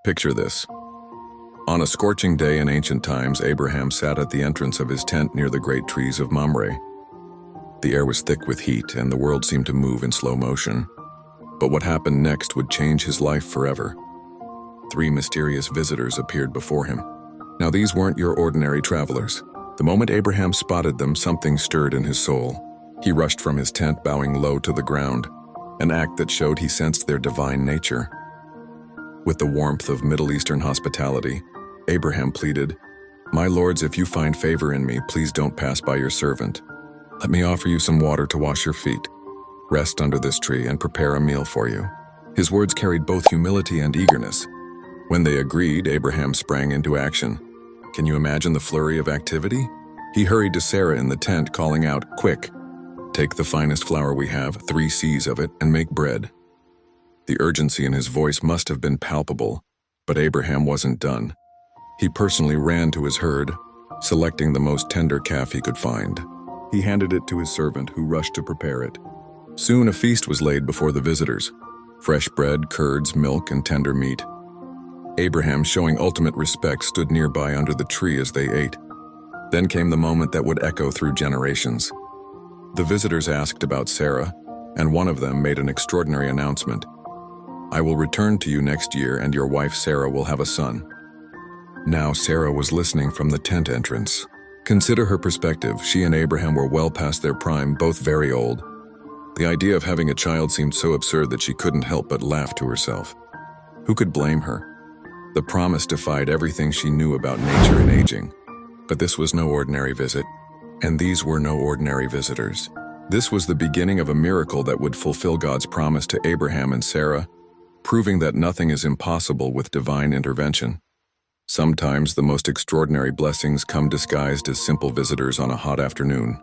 Picture this. On a scorching day in ancient times, Abraham sat at the entrance of his tent near the great trees of Mamre. The air was thick with heat, and the world seemed to move in slow motion. But what happened next would change his life forever. 3 mysterious visitors appeared before him. Now these weren't your ordinary travelers. The moment Abraham spotted them, something stirred in his soul. He rushed from his tent, bowing low to the ground, an act that showed he sensed their divine nature. With the warmth of Middle Eastern hospitality, Abraham pleaded, "My lords, if you find favor in me, please don't pass by your servant. Let me offer you some water to wash your feet. Rest under this tree and prepare a meal for you." His words carried both humility and eagerness. When they agreed, Abraham sprang into action. Can you imagine the flurry of activity? He hurried to Sarah in the tent, calling out, "Quick! Take the finest flour we have, 3 seahs of it, and make bread." The urgency in his voice must have been palpable, but Abraham wasn't done. He personally ran to his herd, selecting the most tender calf he could find. He handed it to his servant, who rushed to prepare it. Soon a feast was laid before the visitors. Fresh bread, curds, milk, and tender meat. Abraham, showing ultimate respect, stood nearby under the tree as they ate. Then came the moment that would echo through generations. The visitors asked about Sarah, and one of them made an extraordinary announcement. "I will return to you next year, and your wife Sarah will have a son." Now Sarah was listening from the tent entrance. Consider her perspective. She and Abraham were well past their prime, both very old. The idea of having a child seemed so absurd that she couldn't help but laugh to herself. Who could blame her? The promise defied everything she knew about nature and aging. But this was no ordinary visit, and these were no ordinary visitors. This was the beginning of a miracle that would fulfill God's promise to Abraham and Sarah, proving that nothing is impossible with divine intervention. Sometimes the most extraordinary blessings come disguised as simple visitors on a hot afternoon.